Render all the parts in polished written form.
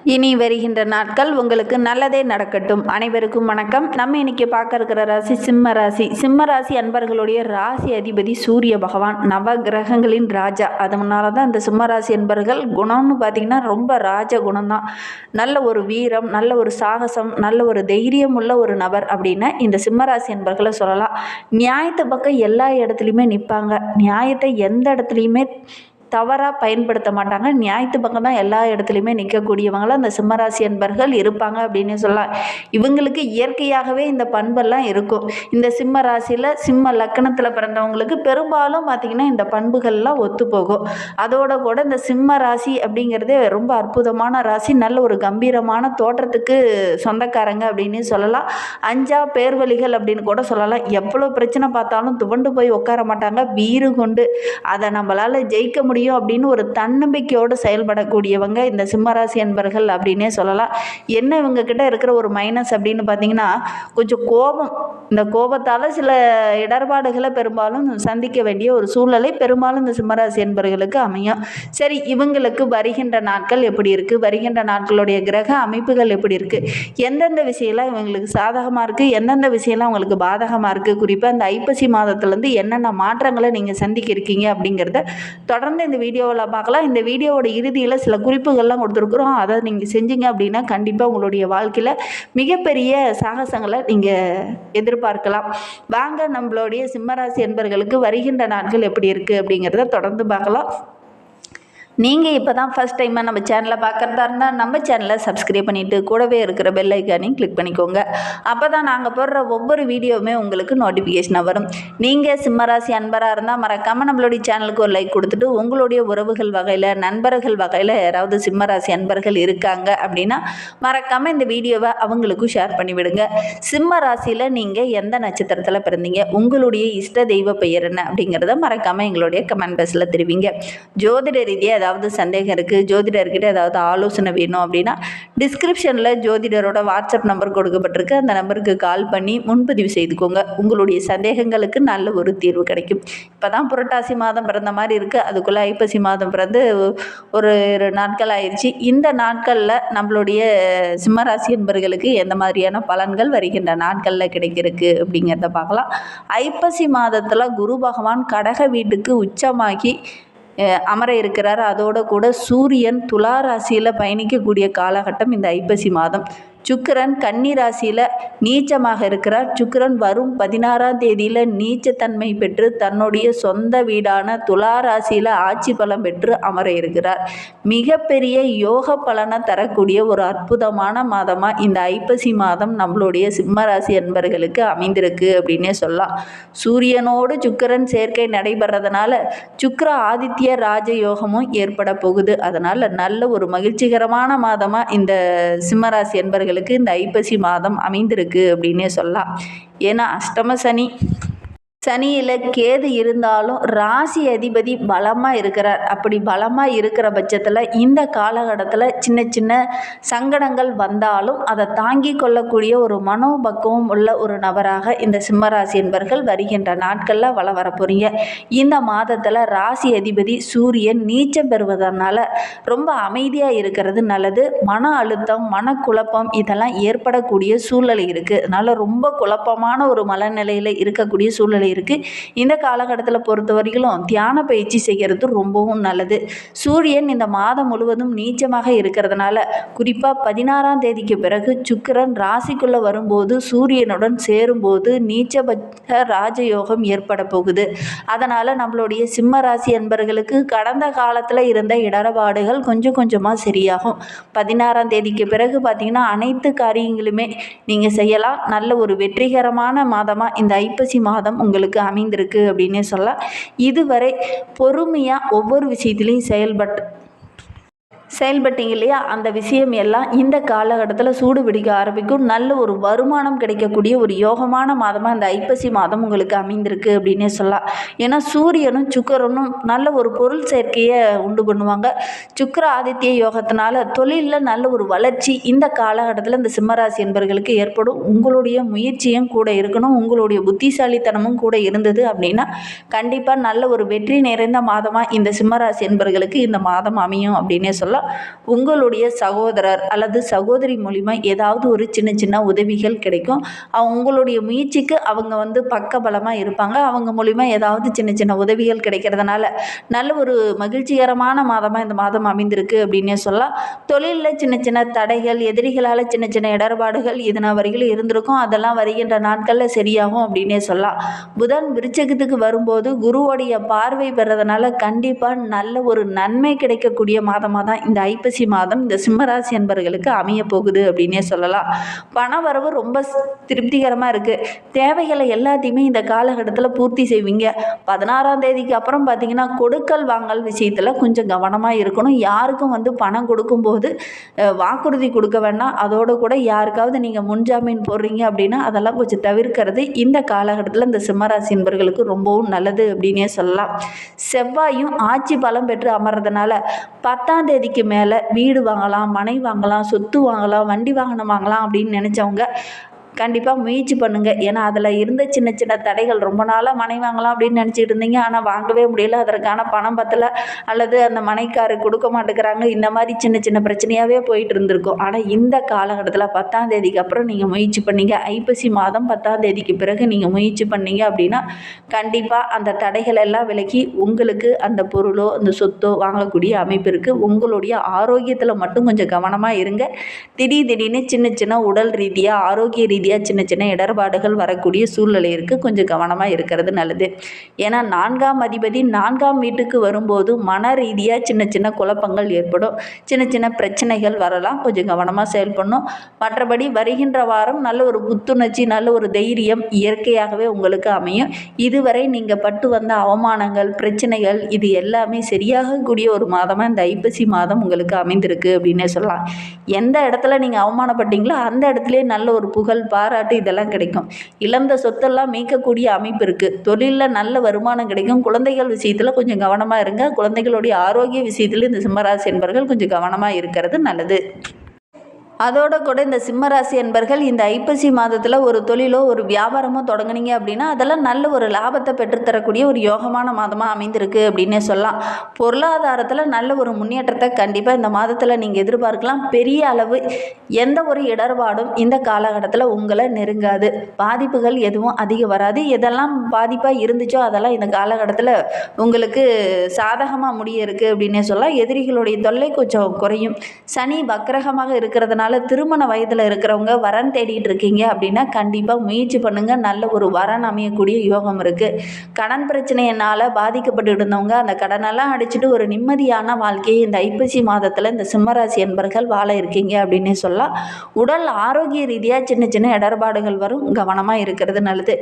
இனி வருகின்ற நாட்கள் உங்களுக்கு நல்லதே நடக்கட்டும். அனைவருக்கும் வணக்கம். நம்ம இன்னைக்கு பார்க்க இருக்கிற ராசி சிம்ம ராசி. சிம்ம ராசி அன்பர்களுடைய ராசி அதிபதி சூரிய பகவான், நவ கிரகங்களின் ராஜா. அதனால தான் இந்த சிம்ம ராசி அன்பர்கள் குணம்னு பார்த்தீங்கன்னா ரொம்ப ராஜ குணம்தான். நல்ல ஒரு வீரம், நல்ல ஒரு சாகசம், நல்ல ஒரு தைரியம் உள்ள ஒரு நபர் அப்படின்னு இந்த சிம்ம ராசி அன்பர்களை சொல்லலாம். நியாயத்து பக்கம் எல்லா இடத்துலையுமே நிற்பாங்க. நியாயத்தை எந்த இடத்துலையுமே தவறாக பயன்படுத்த மாட்டாங்க. நியாயத்து பக்கம் தான் எல்லா இடத்துலையுமே நிற்கக்கூடியவங்களாம் அந்த சிம்மராசி அன்பர்கள் இருப்பாங்க அப்படின்னு சொல்லலாம். இவங்களுக்கு இயற்கையாகவே இந்த பண்பெல்லாம் இருக்கும். இந்த சிம்ம ராசியில் சிம்ம லக்கணத்தில் பிறந்தவங்களுக்கு பெரும்பாலும் பார்த்திங்கன்னா இந்த பண்புகள்லாம் ஒத்து போகும். அதோட கூட இந்த சிம்ம ராசி அப்படிங்கிறதே ரொம்ப அற்புதமான ராசி. நல்ல ஒரு கம்பீரமான தோற்றத்துக்கு சொந்தக்காரங்க அப்படின்னு சொல்லலாம். அஞ்சா பேர்வழிகள் அப்படின்னு கூட சொல்லலாம். எவ்வளோ பிரச்சனை பார்த்தாலும் துவண்டு போய் உட்கார மாட்டாங்க. வீறு கொண்டு அதை நம்மளால் ஜெயிக்க முடியும் அப்படின்னு ஒரு தன்னம்பிக்கையோடு செயல்படக்கூடியவங்க இந்த சிம்மராசி அன்பர்கள் அப்படின்னே சொல்லலாம். என்ன இவங்க கிட்ட இருக்கிற ஒரு மைனஸ் அப்படின்னு பார்த்தீங்கன்னா கொஞ்சம் கோபம். இந்த கோபத்தால் சில இடர்பாடுகளை பெரும்பாலும் சந்திக்க வேண்டிய ஒரு சூழ்நிலை பெரும்பாலும் இந்த சிம்மராசி அன்பர்களுக்கு அமையும். சரி, இவங்களுக்கு வருகின்ற நாட்கள் எப்படி இருக்குது, வருகின்ற நாட்களுடைய கிரக அமைப்புகள் எப்படி இருக்குது, எந்தெந்த விஷயம்லாம் இவங்களுக்கு சாதகமாக இருக்குது, எந்தெந்த விஷயம்லாம் அவங்களுக்கு பாதகமாக இருக்குது, குறிப்பாக இந்த ஐப்பசி மாதத்துலேருந்து என்னென்ன மாற்றங்களை நீங்கள் சந்திக்க இருக்கீங்க அப்படிங்கிறத தொடர்ந்து இந்த வீடியோவில் பார்க்கலாம். இந்த வீடியோவோட இறுதியில் சில குறிப்புகள்லாம் கொடுத்துருக்குறோம். அதை நீங்கள் செஞ்சீங்க அப்படின்னா கண்டிப்பாக உங்களுடைய வாழ்க்கையில் மிகப்பெரிய சாகசங்களை நீங்கள் எதிர்பார்க்கலாம். வாங்க நம்மளுடைய சிம்மராசி என்பர்களுக்கு வருகின்ற நாட்கள் எப்படி இருக்குது அப்படிங்கிறத தொடர்ந்து பார்க்கலாம். நீங்கள் இப்போ தான் ஃபஸ்ட் டைமாக நம்ம சேனலை பார்க்குறதா இருந்தால் நம்ம சேனலை சப்ஸ்கிரைப் பண்ணிவிட்டு கூடவே இருக்கிற பெல் ஐக்கானையும் கிளிக் பண்ணிக்கோங்க. அப்போ தான் நாங்கள் போடுற ஒவ்வொரு வீடியோவுமே உங்களுக்கு நோட்டிஃபிகேஷனாக வரும். நீங்கள் சிம்மராசி அன்பராக இருந்தால் மறக்காமல் நம்மளுடைய சேனலுக்கு ஒரு லைக் கொடுத்துட்டு உங்களுடைய உறவுகள் வகையில், நண்பர்கள் வகையில் யாராவது சிம்மராசி அன்பர்கள் இருக்காங்க அப்படின்னா மறக்காமல் இந்த வீடியோவை அவங்களுக்கும் ஷேர் பண்ணிவிடுங்க. சிம்ம ராசியில் நீங்கள் எந்த நட்சத்திரத்தில் பிறந்தீங்க, உங்களுடைய இஷ்ட தெய்வ பெயர் என்ன அப்படிங்கிறத மறக்காமல் எங்களுடைய கமெண்ட் பாக்ஸில் தெரிவிங்க. ஜோதிட ரீதியாக ஏதாவது சந்தேகம் இருக்குது, ஜோதிடர்கிட்ட ஏதாவது ஆலோசனை வேணும் அப்படின்னா டிஸ்கிரிப்ஷனில் ஜோதிடரோட வாட்ஸ்அப் நம்பர் கொடுக்கப்பட்டிருக்கு. அந்த நம்பருக்கு கால் பண்ணி முன்பதிவு செய்துக்கோங்க. உங்களுடைய சந்தேகங்களுக்கு நல்ல ஒரு தீர்வு கிடைக்கும். இப்போ தான் புரட்டாசி மாதம் பிறந்த மாதிரி இருக்குது. அதுக்குள்ளே ஐப்பசி மாதம் பிறந்து ஒரு நாட்கள் ஆயிடுச்சு. இந்த நாட்களில் நம்மளுடைய சிம்மராசி என்பர்களுக்கு எந்த மாதிரியான பலன்கள் வருகின்ற நாட்களில் கிடைக்கிறதுக்கு அப்படிங்கிறத பார்க்கலாம். ஐப்பசி மாதத்தில் குரு பகவான் கடக வீட்டுக்கு உச்சமாகி அமர இருக்கிறார். அதோடு கூட சூரியன் துலா ராசியில் பயணிக்கக்கூடிய காலகட்டம் இந்த ஐப்பசி மாதம். சுக்கிரன் கன்னி ராசியில் நீச்சமாக இருக்கிறார். சுக்கிரன் வரும் 16ஆம் தேதியில் நீச்சத்தன்மை பெற்று தன்னுடைய சொந்த வீடான துலா ராசியில் ஆட்சி பலம் பெற்று அமர இருக்கிறார். மிகப்பெரிய யோக பலனை தரக்கூடிய ஒரு அற்புதமான மாதமாக இந்த ஐப்பசி மாதம் நம்மளுடைய சிம்மராசி அன்பர்களுக்கு அமைந்திருக்கு அப்படின்னே சொல்லலாம். சூரியனோடு சுக்கிரன் சேர்க்கை நடைபெறதுனால சுக்கிர ஆதித்ய ராஜயோகமும் ஏற்பட போகுது. அதனால் நல்ல ஒரு மகிழ்ச்சிகரமான மாதமாக இந்த சிம்மராசி அன்பர்களுக்கு இந்த ஐப்பசி மாதம் அமைந்திருக்கு அப்படின்னே சொல்லலாம். ஏன்னா அஷ்டம சனியில் கேது இருந்தாலும் ராசி அதிபதி பலமாக இருக்கிறார். அப்படி பலமாக இருக்கிற பட்சத்தில் இந்த காலகட்டத்தில் சின்ன சின்ன சங்கடங்கள் வந்தாலும் அதை தாங்கி கொள்ளக்கூடிய ஒரு மனோபக்குவம் உள்ள ஒரு நபராக இந்த சிம்மராசி என்பர்கள் வருகின்ற நாட்களில் வர போகிறீங்க. இந்த மாதத்தில் ராசி அதிபதி சூரியன் நீச்சம் பெறுவதனால ரொம்ப அமைதியாக இருக்கிறது நல்லது. மன அழுத்தம், மனக்குழப்பம் இதெல்லாம் ஏற்படக்கூடிய சூழ்நிலை இருக்குது. அதனால் ரொம்ப குழப்பமான ஒரு மனநிலையில் இருக்கக்கூடிய சூழ்நிலை இருக்குது. இந்த காலகட்டத்தில் பொறுத்த வரைக்கும் தியான பயிற்சி செய்கிறது ரொம்பவும் நல்லது. சூரியன் இந்த மாதம் முழுவதும் நீச்சமாக இருக்கிறதுனால குறிப்பாக 16ஆம் தேதிக்கு பிறகு சுக்கிரன் ராசிக்குள்ளே வரும்போது சூரியனுடன் சேரும்போது நீச்சபட்ச ராஜயோகம் ஏற்பட போகுது. அதனால் நம்மளுடைய சிம்ம ராசி என்பர்களுக்கு கடந்த காலத்தில் இருந்த இடர்பாடுகள் கொஞ்சம் கொஞ்சமாக சரியாகும். 16ஆம் தேதிக்கு பிறகு பார்த்திங்கன்னா அனைத்து காரியங்களுமே நீங்கள் செய்யலாம். நல்ல ஒரு வெற்றிகரமான மாதமாக இந்த ஐப்பசி மாதம் உங்களுக்கு அமைந்திருக்கு அப்படின்னே சொல்லலாம். இதுவரை பொறுமையாக ஒவ்வொரு விஷயத்திலையும் செயல்பட்டீங்க இல்லையா, அந்த விஷயம் எல்லாம் இந்த காலகட்டத்தில் சூடு பிடிக்க ஆரம்பிக்கும். நல்ல ஒரு வருமானம் கிடைக்கக்கூடிய ஒரு யோகமான மாதமாக இந்த ஐப்பசி மாதம் உங்களுக்கு அமைந்திருக்கு அப்படின்னே சொல்லலாம். ஏன்னா சூரியனும் சுக்கிரனும் நல்ல ஒரு பொருள் சேர்க்கையை உண்டு பண்ணுவாங்க. சுக்கிர ஆதித்ய யோகத்தினால தொழிலில் நல்ல ஒரு வளர்ச்சி இந்த காலகட்டத்தில் இந்த சிம்மராசி என்பவர்களுக்கு ஏற்படும். உங்களுடைய முயற்சியும் கூட இருக்கணும், உங்களுடைய புத்திசாலித்தனமும் கூட இருந்தது அப்படின்னா கண்டிப்பாக நல்ல ஒரு வெற்றி நிறைந்த மாதமாக இந்த சிம்மராசி என்பவர்களுக்கு இந்த மாதம் அமையும் அப்படின்னே சொல்லலாம். சொல்லலாம். உங்களுடைய சகோதரர் அல்லது சகோதரி மூலிமா ஏதாவது ஒரு சின்ன சின்ன உதவிகள் கிடைக்கும். உங்களுடைய முயற்சிக்கு அவங்க பக்கபலமாக இருப்பாங்க. அவங்க மூலிமா ஏதாவது சின்ன சின்ன உதவிகள் கிடைக்கிறதுனால நல்ல ஒரு மகிழ்ச்சிகரமான மாதமாக இந்த மாதம் அமைந்திருக்கு அப்படின்னே சொல்லலாம். தொழிலில் சின்ன சின்ன தடைகள், எதிரிகளால் சின்ன சின்ன இடர்பாடுகள் இதனால் வரைக்கும் இருந்திருக்கும். அதெல்லாம் வருகின்ற நாட்களில் சரியாகும் அப்படின்னே சொல்லலாம். புதன் விருச்சகத்துக்கு வரும்போது குருவோடைய பார்வை பெறதுனால கண்டிப்பாக நல்ல ஒரு நன்மை கிடைக்கக்கூடிய மாதமாக தான் இந்த ஐப்பசி மாதம் இந்த சிம்மராசி என்பர்களுக்கு அமைய போகுது அப்படின்னே சொல்லலாம். பண வரவு ரொம்ப திருப்திகரமாக இருக்குது. தேவைகளை எல்லாத்தையுமே இந்த காலகட்டத்தில் பூர்த்தி செய்வீங்க. 16ஆம் தேதிக்கு அப்புறம் பார்த்தீங்கன்னா கொடுக்கல் வாங்கல் விஷயத்தில் கொஞ்சம் கவனமாக இருக்கணும். யாருக்கும் பணம் கொடுக்கும்போது வாக்குறுதி கொடுக்க வேண்டாம். அதோடு கூட யாருக்காவது நீங்கள் முன்ஜாமீன் போடுறீங்க அப்படின்னா அதெல்லாம் கொஞ்சம் தவிர்க்கிறது இந்த காலகட்டத்தில் இந்த சிம்மராசி என்பர்களுக்கு ரொம்பவும் நல்லது அப்படின்னே சொல்லலாம். செவ்வாயும் ஆட்சி பலம் பெற்று அமர்றதுனால 10ஆம் தேதிக்கு மேலே வீடு வாங்கலாம், மனை வாங்கலாம், சொத்து வாங்கலாம், வண்டி வாகனம் வாங்கலாம் அப்படின்னு நினச்சவங்க கண்டிப்பாக முயற்சி பண்ணுங்கள். ஏன்னா அதில் இருந்த சின்ன சின்ன தடைகள் ரொம்ப நாளாக மனை வாங்கலாம் அப்படின்னு நினச்சிட்டு இருந்தீங்க. ஆனால் வாங்கவே முடியல. அதற்கான பணம் பத்தலை அல்லது அந்த மனைக்காரு கொடுக்க மாட்டேங்கிறாங்க. இந்த மாதிரி சின்ன சின்ன பிரச்சனையாகவே போயிட்டு இருந்திருக்கும். ஆனால் இந்த காலகட்டத்தில் 10ஆம் தேதிக்கு அப்புறம் நீங்கள் முயற்சி பண்ணீங்க. ஐப்பசி மாதம் 10ஆம் தேதிக்கு பிறகு நீங்கள் முயற்சி பண்ணீங்க அப்படின்னா கண்டிப்பாக அந்த தடைகள் எல்லாம் விலக்கி உங்களுக்கு அந்த பொருளோ அந்த சொத்தோ வாங்கக்கூடிய அமைப்பு இருக்குது. உங்களுடைய ஆரோக்கியத்தில் மட்டும் கொஞ்சம் கவனமாக இருங்க. திடீர்னு சின்ன சின்ன உடல் ரீதியாக ஆரோக்கிய ரீதியாக சின்ன சின்ன இடர்பாடுகள் வரக்கூடிய சூழ்நிலை இருக்குது. கொஞ்சம் கவனமாக இருக்கிறது நல்லது. ஏன்னா 4ஆம் அதிபதி 4ஆம் வீட்டுக்கு வரும்போது மன ரீதியாக சின்ன சின்ன குழப்பங்கள் ஏற்படும். சின்ன சின்ன பிரச்சனைகள் வரலாம். கொஞ்சம் கவனமாக செயல்படணும். மற்றபடி வருகின்ற வாரம் நல்ல ஒரு புத்துணர்ச்சி, நல்ல ஒரு தைரியம் இயற்கையாகவே உங்களுக்கு அமையும். இதுவரை நீங்கள் பட்டு வந்த அவமானங்கள், பிரச்சனைகள் இது எல்லாமே சரியாகக்கூடிய ஒரு மாதமாக இந்த ஐப்பசி மாதம் உங்களுக்கு அமைந்திருக்கு அப்படின்னே சொல்லலாம். எந்த இடத்துல நீங்கள் அவமானப்பட்டீங்களோ அந்த இடத்துலேயே நல்ல ஒரு புகழ், பாராட்டு இதெல்லாம் கிடைக்கும். இழந்த சொத்தெல்லாம் மீட்கக்கூடிய அமைப்பு இருக்குது. தொழிலில் நல்ல வருமானம் கிடைக்கும். குழந்தைகள் விஷயத்தில் கொஞ்சம் கவனமாக இருங்க. குழந்தைகளுடைய ஆரோக்கிய விஷயத்தில் இந்த சிம்மராசி என்பவர்கள் கொஞ்சம் கவனமாக இருக்கிறது நல்லது. அதோடு கூட இந்த சிம்மராசி என்பர்கள் இந்த ஐப்பசி மாதத்தில் ஒரு தொழிலோ ஒரு வியாபாரமோ தொடங்குனீங்க அப்படின்னா அதெல்லாம் நல்ல ஒரு லாபத்தை பெற்றுத்தரக்கூடிய ஒரு யோகமான மாதமாக அமைந்திருக்கு அப்படின்னே சொல்லலாம். பொருளாதாரத்தில் நல்ல ஒரு முன்னேற்றத்தை கண்டிப்பாக இந்த மாதத்தில் நீங்கள் எதிர்பார்க்கலாம். பெரிய அளவு எந்த ஒரு இடர்பாடும் இந்த காலகட்டத்தில் உங்களை நெருங்காது. பாதிப்புகள் எதுவும் அதிகம் வராது. எதெல்லாம் பாதிப்பாக இருந்துச்சோ அதெல்லாம் இந்த காலகட்டத்தில் உங்களுக்கு சாதகமாக முடிய இருக்குது அப்படின்னே சொல்லலாம். எதிரிகளுடைய தொல்லை கொஞ்சம் குறையும். சனி வக்கிரகமாக இருக்கிறதுனால திருமண வயதில் இருக்கிறவங்க வரன் தேடிட்டு இருக்கீங்க அப்படின்னா கண்டிப்பாக முயற்சி பண்ணுங்கள். நல்ல ஒரு வரன் அமையக்கூடிய யோகம் இருக்குது. கடன் பிரச்சனையினால் பாதிக்கப்பட்டு இருந்தவங்க அந்த கடனெல்லாம் அடிச்சுட்டு ஒரு நிம்மதியான வாழ்க்கையை இந்த ஐப்பசி மாதத்தில் இந்த சிம்மராசி என்பர்கள் வாழ இருக்கீங்க அப்படின்னே சொல்லலாம். உடல் ஆரோக்கிய ரீதியாக சின்ன சின்ன இடர்பாடுகள் வரும். கவனமாக இருக்கிறது நல்லது.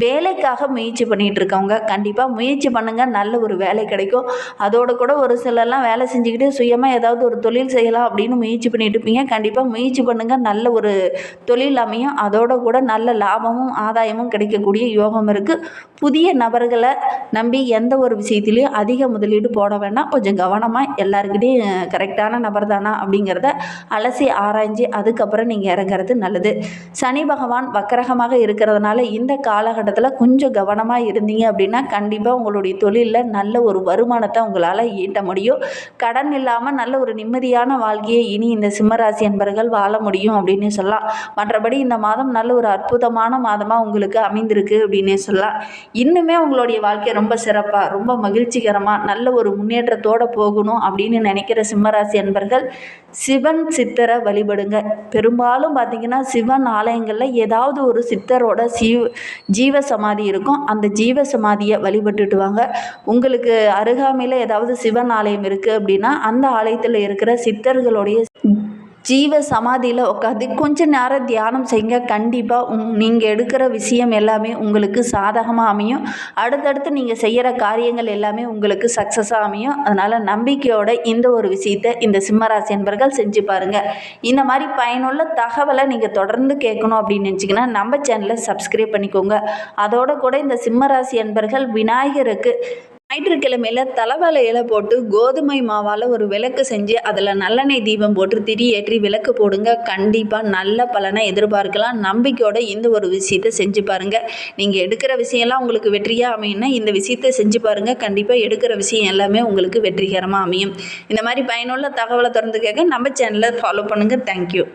வேலைக்காக முயற்சி பண்ணிகிட்டு இருக்கவங்க கண்டிப்பாக முயற்சி பண்ணுங்கள். நல்ல ஒரு வேலை கிடைக்கும். அதோடு கூட ஒரு சிலர்லாம் வேலை செஞ்சுக்கிட்டு சுயமாக ஏதாவது ஒரு தொழில் செய்யலாம் அப்படின்னு முயற்சி பண்ணிட்டு இருப்பீங்க. கண்டிப்பாக முயற்சி பண்ணுங்கள். நல்ல ஒரு தொழில் அமையும். அதோடு கூட நல்ல லாபமும் ஆதாயமும் கிடைக்கக்கூடிய யோகம் இருக்குது. புதிய நபர்களை நம்பி எந்த ஒரு விஷயத்துலையும் அதிக முதலீடு போட வேண்டாம். கொஞ்சம் கவனமாக எல்லாருக்கிட்டையும் கரெக்டான நபர் தானா அப்படிங்கிறத அலசி ஆராய்ஞ்சு அதுக்கப்புறம் நீங்கள் இறங்குறது நல்லது. சனி பகவான் வக்கரகமாக இருக்கிறதுனால இந்த காலகட்டத்தில் கொஞ்சம் கவனமாக இருந்தீங்க அப்படின்னா கண்டிப்பாக உங்களுடைய தொழிலில் நல்ல ஒரு வருமானத்தை உங்களால் ஈட்ட முடியும். கடன் இல்லாமல் நல்ல ஒரு நிம்மதியான வாழ்க்கையை இனி இந்த சிம்மராசி என்பர்கள் வாழ முடியும் அப்படின்னு சொல்லலாம். மற்றபடி இந்த மாதம் நல்ல ஒரு அற்புதமான மாதமாக உங்களுக்கு அமைந்திருக்கு அப்படின்னே சொல்லலாம். இன்னுமே உங்களுடைய வாழ்க்கை ரொம்ப சிறப்பாக ரொம்ப மகிழ்ச்சிகரமாக நல்ல ஒரு முன்னேற்றத்தோடு போகணும் அப்படின்னு நினைக்கிற சிம்மராசி என்பர்கள் சிவன் சித்தரை வழிபடுங்க. பெரும்பாலும் பார்த்திங்கன்னா சிவன் ஆலயங்களில் ஏதாவது ஒரு சித்தரோட ஜீவ சமாதி இருக்கும். அந்த ஜீவ சமாதியை வழிபட்டுட்டு வாங்க. உங்களுக்கு அருகாமையில் ஏதாவது சிவன் ஆலயம் இருக்குது அப்படின்னா அந்த ஆலயத்தில் இருக்கிற சித்தர்களுடைய ஜீவ சமாதியில் உட்காந்து கொஞ்ச நேரம் தியானம் செய்யுங்க. கண்டிப்பாக நீங்கள் எடுக்கிற விஷயம் எல்லாமே உங்களுக்கு சாதகமாக அமையும். அடுத்தடுத்து நீங்கள் செய்கிற காரியங்கள் எல்லாமே உங்களுக்கு சக்ஸஸாக அமையும். அதனால் நம்பிக்கையோட இந்த ஒரு விஷயத்தை இந்த சிம்மராசி என்பர்கள் செஞ்சு பாருங்கள். இந்த மாதிரி பயனுள்ள தகவலை நீங்கள் தொடர்ந்து கேட்கணும் அப்படின்னு நினச்சிங்கன்னா நம்ம சேனலை சப்ஸ்கிரைப் பண்ணிக்கோங்க. அதோடு கூட இந்த சிம்மராசி என்பர்கள் விநாயகருக்கு ஞாயிற்றுக்கிழமையில தலவாழை இலை போட்டு கோதுமை மாவால் ஒரு விளக்கு செஞ்சு அதில் நல்லெண்ணெய் தீபம் போட்டு திரி ஏற்றி விளக்கு போடுங்க. கண்டிப்பாக நல்ல பலனை எதிர்பார்க்கலாம். நம்பிக்கையோட இந்த ஒரு விஷயத்தை செஞ்சு பாருங்கள். நீங்கள் எடுக்கிற விஷயம்லாம் உங்களுக்கு வெற்றியாக அமையும்னா இந்த விஷயத்தை செஞ்சு பாருங்கள். கண்டிப்பாக எடுக்கிற விஷயம் எல்லாமே உங்களுக்கு வெற்றிகரமாக அமையும். இந்த மாதிரி பயனுள்ள தகவலை தொடர்ந்து கேட்க நம்ம சேனலை ஃபாலோ பண்ணுங்கள். தேங்க்யூ.